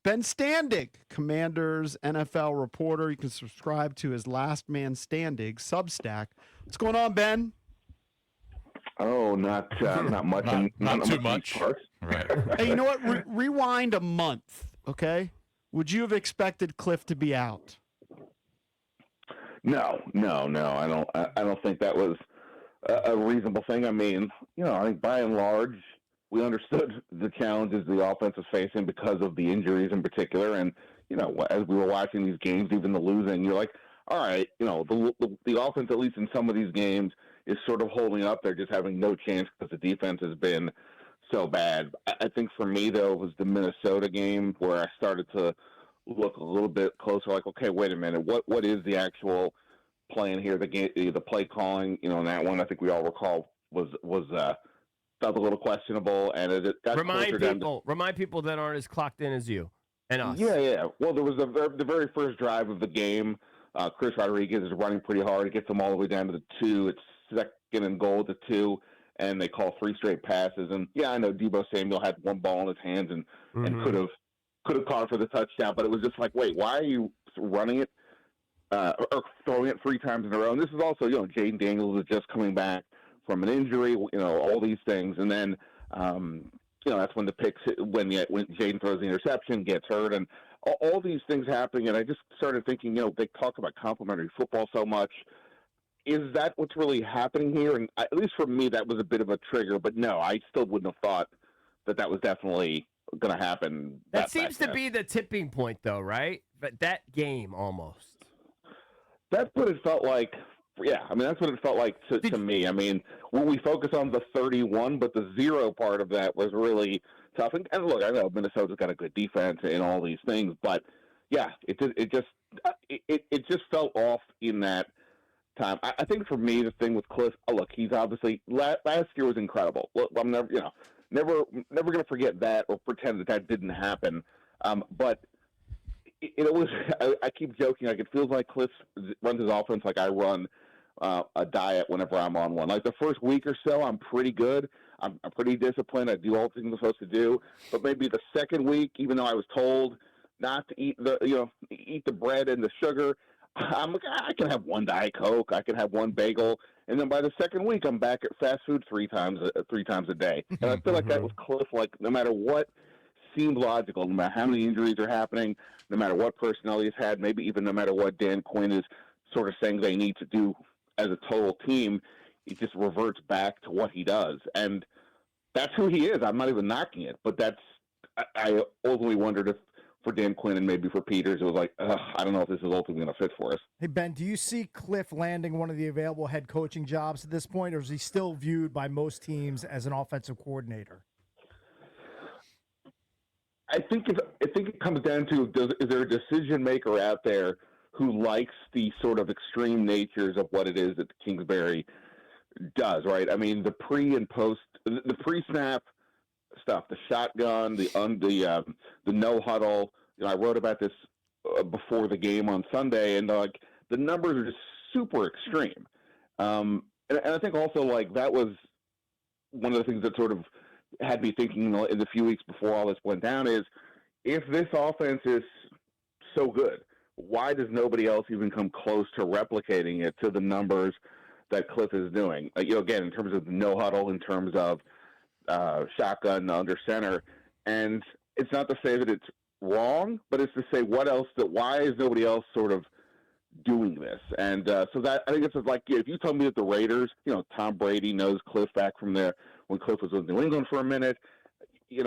Ben Standig, Commanders NFL reporter. You can subscribe to his Last Man Standig Substack. What's going on, Ben? Oh, not much. Not too much. Right. Hey, you know what? Rewind a month, okay? Would you have expected Cliff to be out? No. I don't think that was a reasonable thing. I mean, I think by and large, we understood the challenges the offense was facing because of the injuries in particular. And, as we were watching these games, even the losing, you're like, all right, the offense, at least in some of these games, is sort of holding up. They're just having no chance because the defense has been so bad. I think for me, though, it was the Minnesota game where I started to look a little bit closer, like, okay, wait a minute, what is the actual plan here? The game, the play calling, in that one, I think we all recall was felt a little questionable, and it got remind people that aren't as clocked in as you and us. Yeah. Well, there was the very first drive of the game. Chris Rodriguez is running pretty hard. It gets them all the way down to the 2. It's second and goal at the 2, and they call 3 straight passes. And yeah, I know Deebo Samuel had one ball in his hands and could have caught it for the touchdown, but it was just like, wait, why are you running it or throwing it 3 times in a row? And this is also, Jayden Daniels is just coming back from an injury, all these things. And then, that's when the picks, when Jayden throws the interception, gets hurt, and all these things happening. And I just started thinking, they talk about complimentary football so much. Is that what's really happening here? And at least for me, that was a bit of a trigger. But no, I still wouldn't have thought that was definitely going to happen. That seems to be the tipping point, though, right? But that game almost. That's what it felt like. Yeah, I mean, that's what it felt like to me. I mean, when we focus on the 31, but the 0 part of that was really tough. And look, I know Minnesota's got a good defense and all these things, but yeah, it just felt off in that time. I think for me, the thing with Cliff, look, he's obviously last year was incredible. Look, I'm never going to forget that or pretend that didn't happen. But it was. I keep joking. Like, it feels like Cliff runs his offense like I run a diet whenever I'm on one. Like the first week or so, I'm pretty good. I'm pretty disciplined. I do all the things I'm supposed to do. But maybe the second week, even though I was told not to eat the bread and the sugar, I'm like, I can have one Diet Coke, I can have one bagel, and then by the second week, I'm back at fast food 3 times a day. And I feel like that was Cliff. Like, no matter what seemed logical, no matter how many injuries are happening, no matter what personnel he's had, maybe even no matter what Dan Quinn is sort of saying they need to do as a total team, it just reverts back to what he does. And that's who he is. I'm not even knocking it, but I ultimately wondered if for Dan Quinn and maybe for Peters, it was like, I don't know if this is ultimately going to fit for us. Hey, Ben, do you see Cliff landing one of the available head coaching jobs at this point, or is he still viewed by most teams as an offensive coordinator? I think it comes down to, is there a decision maker out there who likes the sort of extreme natures of what it is that Kingsbury does, right? I mean, the pre and post, the pre-snap stuff, the shotgun, the no huddle. I wrote about this before the game on Sunday, and the numbers are just super extreme. And I think also that was one of the things that sort of had me thinking in the few weeks before all this went down is, if this offense is so good, why does nobody else even come close to replicating it to the numbers that Cliff is doing? Again, in terms of no huddle, in terms of shotgun under center. And it's not to say that it's wrong, but it's to say why is nobody else sort of doing this? And so that, I think it's like, if you told me that the Raiders, Tom Brady knows Cliff back from there when Cliff was with New England for a minute, if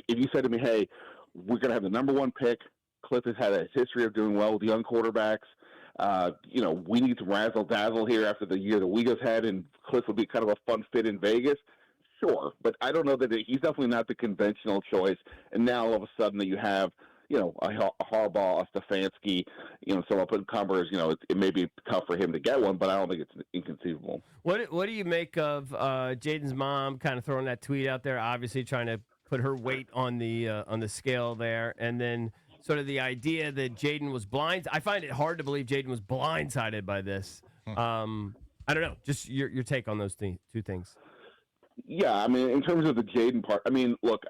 you said to me, hey, we're going to have the number 1 pick, Cliff has had a history of doing well with young quarterbacks. We need some razzle dazzle here after the year that we just had, and Cliff would be kind of a fun fit in Vegas. Sure, but I don't know that he's definitely not the conventional choice. And now all of a sudden that you have, a Harbaugh, a Stefanski, so up in Cumbers, it may be tough for him to get one, but I don't think it's inconceivable. What do you make of Jayden's mom kind of throwing that tweet out there, obviously trying to put her weight on the scale there, and then sort of the idea that Jayden was I find it hard to believe Jayden was blindsided by this. I don't know. Just your take on those two things. Yeah, I mean, in terms of the Jayden part, I mean, look,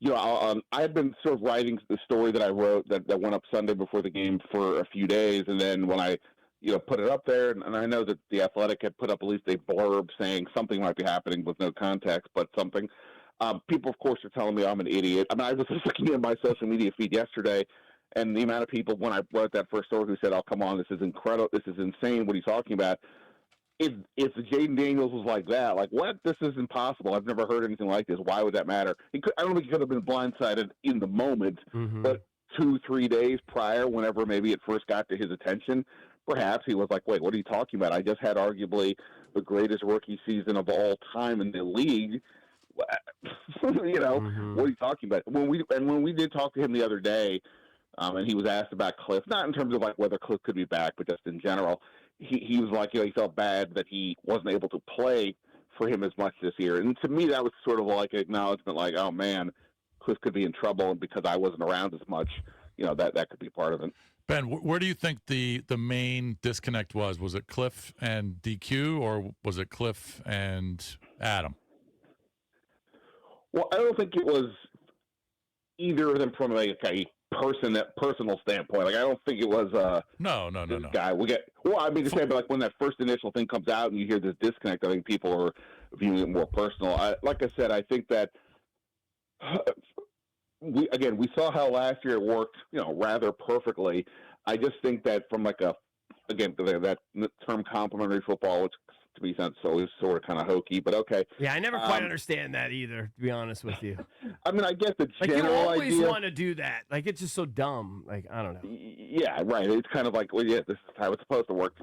I had been sort of writing the story that I wrote that went up Sunday before the game for a few days, and then when I put it up there, and I know that The Athletic had put up at least a blurb saying something might be happening with no context, but something. People, of course, are telling me I'm an idiot. I mean, I was just looking at my social media feed yesterday, and the amount of people, when I wrote that first story, who said, "Oh, come on, this is incredible. This is insane. What are you talking about?" If Jayden Daniels was like that, like, what? This is impossible. I've never heard anything like this. Why would that matter? I don't think he could have been blindsided in the moment, but 2-3 days prior, whenever maybe it first got to his attention, perhaps he was like, wait, what are you talking about? I just had arguably the greatest rookie season of all time in the league. What are you talking about? When we did talk to him the other day, and he was asked about Cliff, not in terms of like whether Cliff could be back, but just in general, he was like, he felt bad that he wasn't able to play for him as much this year. And to me, that was sort of like an acknowledgement, like, oh man, Cliff could be in trouble, and because I wasn't around as much, that could be part of it. Ben, where do you think the main disconnect was? Was it Cliff and DQ, or was it Cliff and Adam? Well, I don't think it was either of them from like a personal standpoint. Like, I don't think it was No. guy. To say, but like when that first initial thing comes out and you hear this disconnect, I think people are viewing it more personal. Like I said, I think that we saw how last year it worked, rather perfectly. I just think that from that term complementary football, which to me sounds so sort of kind of hokey, but okay. Yeah, I never quite understand that either, to be honest with you. I mean, I get the general idea. You always want to do that. Like, it's just so dumb. Like, I don't know. Yeah, right. It's kind of like, well, yeah, this is how it's supposed to work.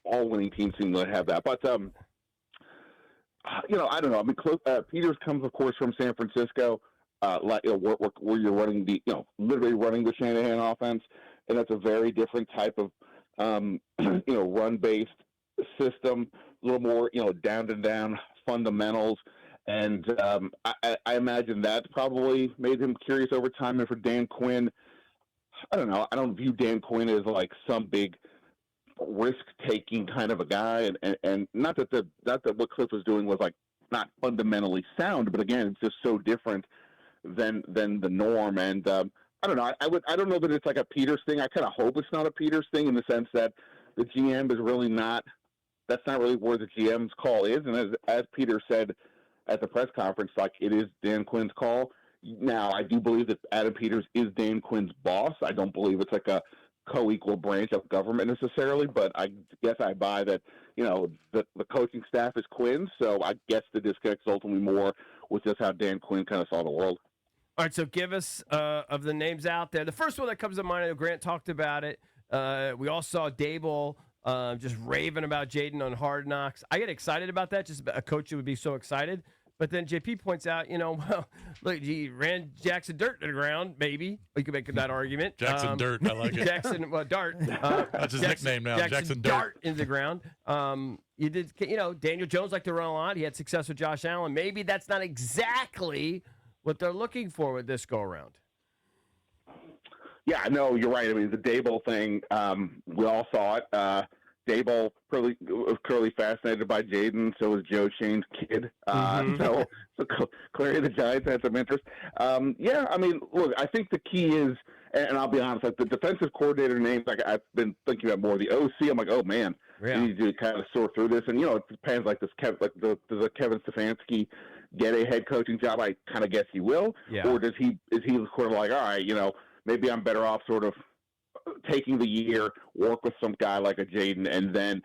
All winning teams seem to have that. But, I don't know. I mean, Peters comes, of course, from San Francisco, where you're running literally running the Shanahan offense, and that's a very different type of, run-based system, a little more, down fundamentals. And I imagine that probably made him curious over time. And for Dan Quinn, I don't know. I don't view Dan Quinn as like some big risk-taking kind of a guy. And not that what Cliff was doing was like not fundamentally sound, but again, it's just so different than the norm. And I don't know. I don't know that it's like a Peters thing. I kind of hope it's not a Peters thing in the sense that the GM is really not. That's not really where the GM's call is. And as Peter said at the press conference, like, it is Dan Quinn's call. Now, I do believe that Adam Peters is Dan Quinn's boss. I don't believe it's like a co-equal branch of government necessarily, but I guess I buy that, the coaching staff is Quinn's. So I guess the disconnect is ultimately more with just how Dan Quinn kind of saw the world. All right, so give us of the names out there. The first one that comes to mind, I know Grant talked about it. We all saw Dable just raving about Jayden on Hard Knocks. I get excited about that. Just a coach would be so excited. But then JP points out, look, he ran Jackson Dirt to the ground, maybe. You could make that argument. Jackson Dirt, I like it. Dart. That's his nickname now, Jackson Dart into the ground. You did, Daniel Jones liked to run a lot. He had success with Josh Allen. Maybe that's not exactly what they're looking for with this go-around. Yeah, no, you're right. I mean, the Dable thing, we all saw it. Dable was clearly fascinated by Jayden, so was Joe Shane's kid. So clearly the Giants had some interest. Yeah, I mean, look, I think the key is, and I'll be honest, like the defensive coordinator names, like I've been thinking about more the OC. I'm like, oh man, you need to kind of sort through this, and it depends. Like does Kevin Stefanski get a head coaching job? I kind of guess he will, or is he sort of like, all right, maybe I'm better off sort of taking the year, work with some guy like a Jayden, and then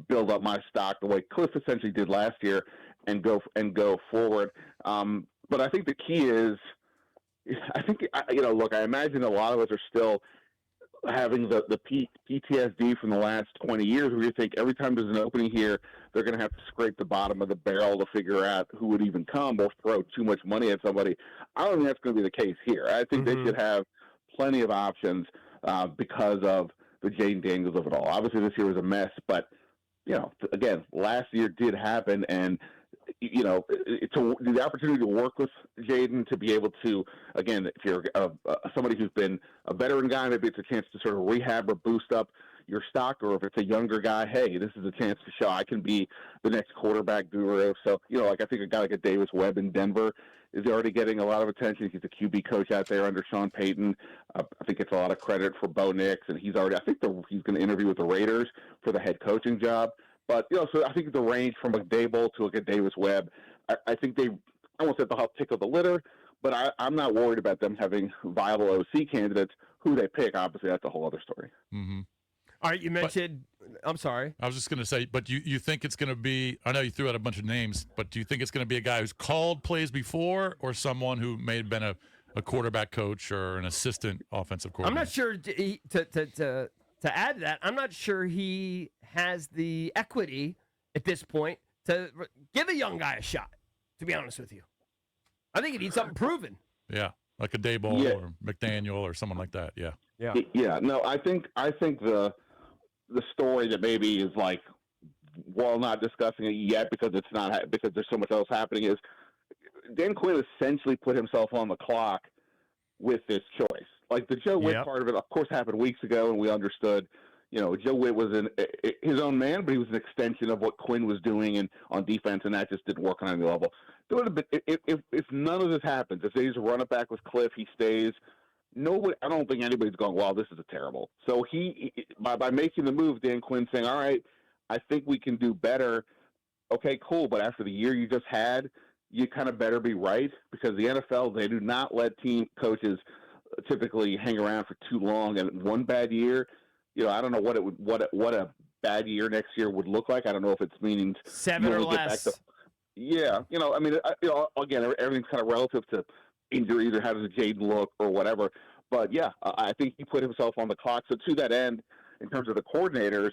build up my stock the way Cliff essentially did last year, and go forward. But I think the key is, look, I imagine a lot of us are still having the PTSD from the last 20 years, where you think every time there's an opening here, they're going to have to scrape the bottom of the barrel to figure out who would even come, or throw too much money at somebody. I don't think that's going to be the case here. I think they should have plenty of options because of the Jayden Daniels of it all. Obviously, this year was a mess, but again, last year did happen, and the opportunity to work with Jayden, to be able to, again, if you're somebody who's been a veteran guy, maybe it's a chance to sort of rehab or boost up your stock, or if it's a younger guy, hey, this is a chance to show I can be the next quarterback guru. So, like I think a guy like a Davis Webb in Denver is already getting a lot of attention. He's a QB coach out there under Sean Payton. I think it's a lot of credit for Bo Nix, and he's already, he's going to interview with the Raiders for the head coaching job. But, so I think the range from a Dable to a Davis Webb, I think I won't say they'll help tickle the litter, but I'm not worried about them having viable OC candidates. Who they pick, obviously, that's a whole other story. Mm-hmm. All right, you mentioned I'm sorry. I was just going to say, but you think it's going to be, I know you threw out a bunch of names, but do you think it's going to be a guy who's called plays before or someone who may have been a quarterback coach or an assistant offensive coordinator? I'm not sure, to add to that, I'm not sure he has the equity at this point to give a young guy a shot, to be honest with you. I think he needs something proven. Yeah, like a Daboll or McDaniel or someone like that, yeah. Yeah, no, I think the story that maybe is like, while not discussing it yet because it's not because there's so much else happening, is Dan Quinn essentially put himself on the clock with this choice. Like the Joe Witt part of it, of course, happened weeks ago, and we understood. Joe Witt was his own man, but he was an extension of what Quinn was doing on defense, and that just didn't work on any level. If none of this happens, if they just run it back with Cliff, he stays. I don't think anybody's going, wow, this is terrible. So he by making the move, Dan Quinn saying, all right, I think we can do better. Okay, cool. But after the year you just had, you kind of better be right, because the NFL, they do not let team coaches typically hang around for too long. And one bad year, I don't know what a bad year next year would look like. I don't know if it's meaning 7 or less. Again, everything's kind of relative to injuries or how does Jayden look or whatever. But yeah, I think he put himself on the clock. So to that end, in terms of the coordinators,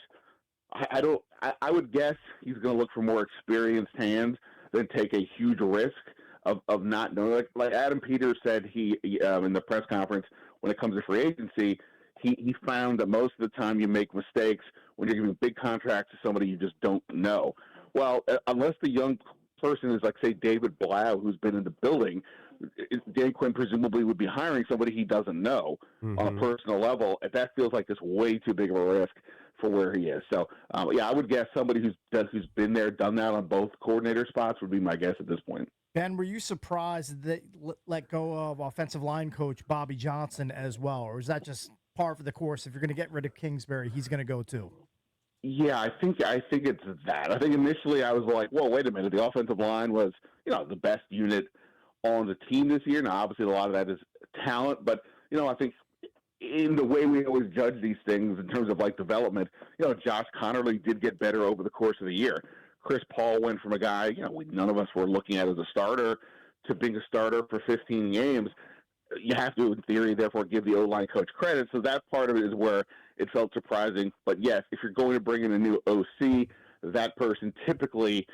I would guess he's going to look for more experienced hands than take a huge risk of not knowing. Like Adam Peters said, he in the press conference, when it comes to free agency, he found that most of the time you make mistakes when you're giving big contracts to somebody you just don't know. Well, unless the young person is like, say, David Blau, who's been in the building, Dan Quinn presumably would be hiring somebody he doesn't know on a personal level, and that feels like it's way too big of a risk for where he is. So, I would guess somebody who's been there, done that on both coordinator spots would be my guess at this point. Ben, were you surprised that let go of offensive line coach Bobby Johnson as well, or is that just par for the course? If you're going to get rid of Kingsbury, he's going to go too. Yeah, I think it's that. I think initially I was like, whoa, wait a minute. The offensive line was, the best unit on the team this year. Now, obviously, a lot of that is talent, but, I think in the way we always judge these things in terms of like development, Josh Connerly did get better over the course of the year. Chris Paul went from a guy, none of us were looking at as a starter to being a starter for 15 games. You have to, in theory, therefore give the O-line coach credit. So that part of it is where it felt surprising. But yes, if you're going to bring in a new OC, that person typically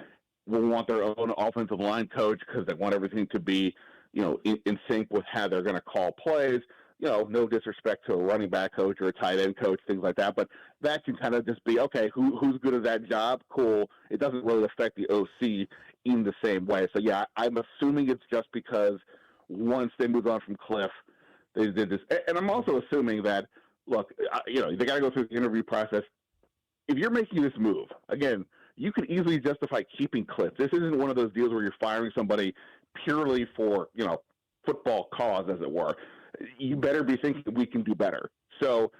will want their own offensive line coach because they want everything to be, in sync with how they're going to call plays. No disrespect to a running back coach or a tight end coach, things like that. But that can kind of just be, okay, who's good at that job? Cool. It doesn't really affect the OC in the same way. So, yeah, I'm assuming it's just because once they moved on from Cliff, they did this. And I'm also assuming that, look, they got to go through the interview process. If you're making this move, again, you could easily justify keeping Cliff. This isn't one of those deals where you're firing somebody purely for, football cause, as it were. You better be thinking we can do better. So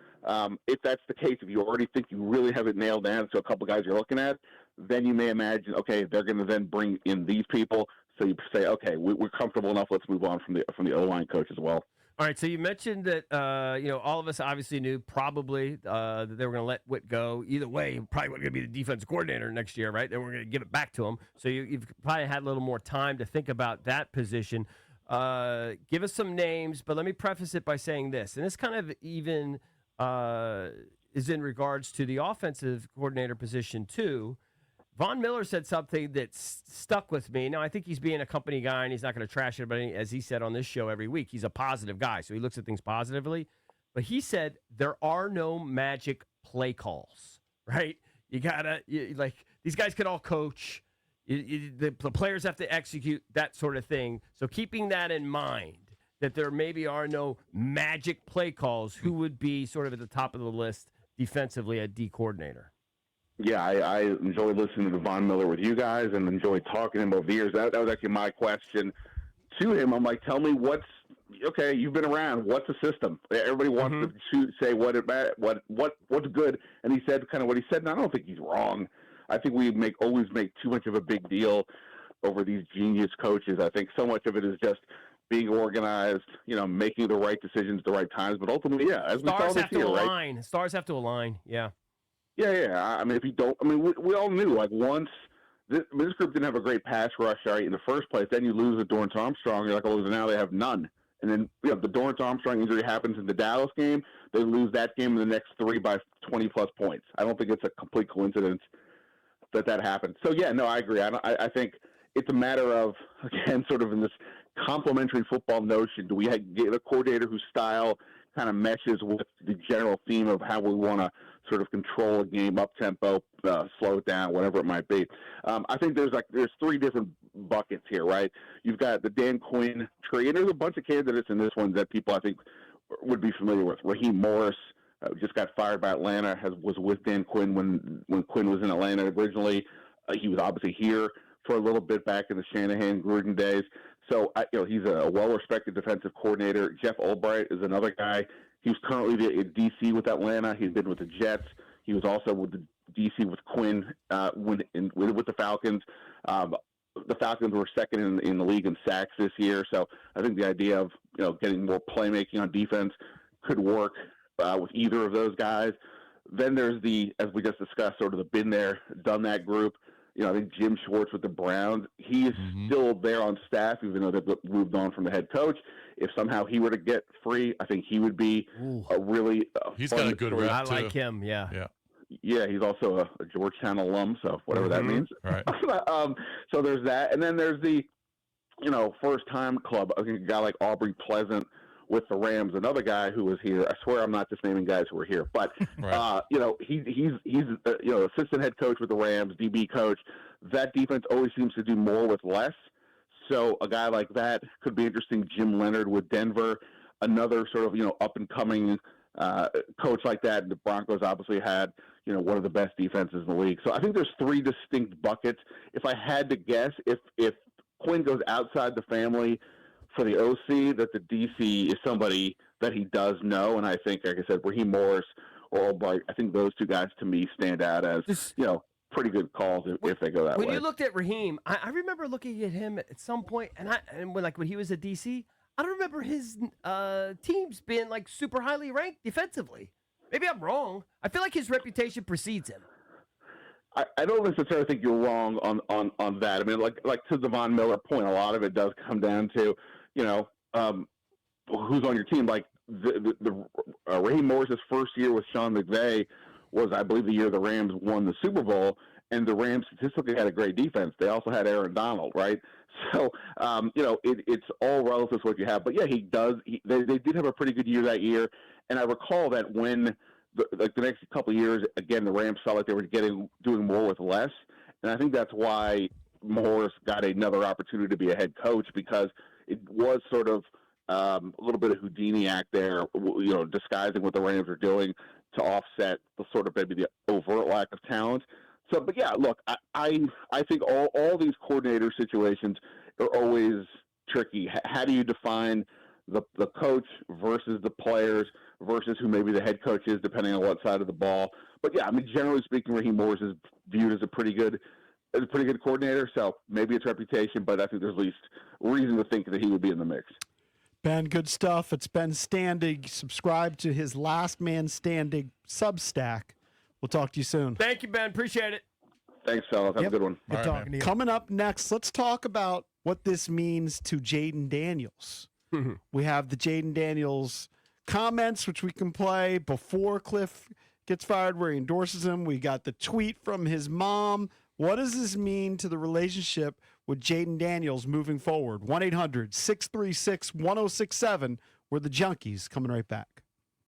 if that's the case, if you already think you really have it nailed down to a couple guys you're looking at, then you may imagine, okay, they're going to then bring in these people. So you say, okay, we're comfortable enough. Let's move on from the O-line coach as well. All right, so you mentioned that all of us obviously knew probably that they were going to let Witt go. Either way, probably wasn't going to be the defensive coordinator next year, right? They were going to give it back to him. So you've probably had a little more time to think about that position. Give us some names, but let me preface it by saying this, and this kind of even is in regards to the offensive coordinator position too. Von Miller said something that stuck with me. Now, I think he's being a company guy, and he's not going to trash anybody, as he said on this show every week. He's a positive guy, so he looks at things positively. But he said there are no magic play calls, right? You got to, these guys can all coach. The players have to execute, that sort of thing. So keeping that in mind, that there maybe are no magic play calls, who would be sort of at the top of the list defensively at D coordinator. Yeah, I enjoyed listening to Von Miller with you guys and enjoyed talking to him over the years. That was actually my question to him. I'm like, tell me okay, you've been around. What's the system? Everybody wants to say what's good. And he said kind of what he said, and I don't think he's wrong. I think we always make too much of a big deal over these genius coaches. I think so much of it is just being organized, making the right decisions at the right times. But ultimately, yeah, as we saw this year, right? Stars have to align, yeah. Yeah. I mean, if you don't, I mean, we all knew, like, once this group didn't have a great pass rush in the first place, then you lose with Dorrance Armstrong. You're like, oh, now they have none. And then the Dorrance Armstrong injury happens in the Dallas game. They lose that game in the next 3 by 20-plus points. I don't think it's a complete coincidence that happened. So, yeah, no, I agree. I think it's a matter of, again, sort of in this complementary football notion, do we get a coordinator whose style kind of meshes with the general theme of how we want to sort of control a game, up-tempo, slow it down, whatever it might be. I think there's 3 different buckets here, right? You've got the Dan Quinn tree, and there's a bunch of candidates in this one that people I think would be familiar with. Raheem Morris just got fired by Atlanta, was with Dan Quinn when Quinn was in Atlanta originally. He was obviously here for a little bit back in the Shanahan Gruden days. So, he's a well-respected defensive coordinator. Jeff Albright is another guy. He's currently in D.C. with Atlanta. He's been with the Jets. He was also with the D.C. with Quinn with the Falcons. The Falcons were second in the league in sacks this year. So I think the idea of getting more playmaking on defense could work with either of those guys. Then there's as we just discussed, sort of the been there, done that group. I think Jim Schwartz with the Browns, he is still there on staff, even though they've moved on from the head coach. If somehow he were to get free, I think he would be a really he's got a good rep, I too. like him, yeah. Yeah, he's also a Georgetown alum, so whatever that means. Right. So there's that. And then there's the, first-time club. I think a guy like Aubrey Pleasant with the Rams, another guy who was here. I swear I'm not just naming guys who were here. But, right. He's assistant head coach with the Rams, DB coach. That defense always seems to do more with less. So a guy like that could be interesting. Jim Leonard with Denver, another sort of, up-and-coming coach like that. The Broncos obviously had, one of the best defenses in the league. So I think there's 3 distinct buckets. If I had to guess, if Quinn goes outside the family for the OC, that the DC is somebody that he does know. And I think, like I said, Raheem Morris or Albright, I think those 2 guys to me stand out as, pretty good calls if they go that way. When you looked at Raheem, I remember looking at him at some point, and when he was at DC, I don't remember his teams being like super highly ranked defensively. Maybe I'm wrong. I feel like his reputation precedes him. I don't necessarily think you're wrong on that. I mean, like to the Von Miller point, a lot of it does come down to, who's on your team. Like the Raheem Morris's first year with Sean McVay was, I believe, the year the Rams won the Super Bowl, and the Rams statistically had a great defense. They also had Aaron Donald, right? So, it's all relative to what you have. But, yeah, he does. They did have a pretty good year that year, and I recall that when the next couple of years, again, the Rams felt like they were doing more with less, and I think that's why Morris got another opportunity to be a head coach, because it was sort of a little bit of Houdini act there, disguising what the Rams are doing to offset the sort of maybe the overt lack of talent. So, but yeah, look, I think all these coordinator situations are always tricky. How do you define the coach versus the players versus who maybe the head coach is, depending on what side of the ball? But yeah, I mean, generally speaking, Raheem Morris is viewed as a pretty good coordinator. So maybe it's reputation, but I think there's at least reason to think that he would be in the mix. Ben, good stuff. It's Ben Standig. Subscribe to his Last Man Standing Substack. We'll talk to you soon. Thank you, Ben. Appreciate it. Thanks, fellas. Have a good one. Good talking to you. Coming up next, let's talk about what this means to Jayden Daniels. We have the Jayden Daniels comments, which we can play before Cliff gets fired, where he endorses him. We got the tweet from his mom. What does this mean to the relationship with Jayden Daniels moving forward? 1-800-636-1067. We're the Junkies, coming right back.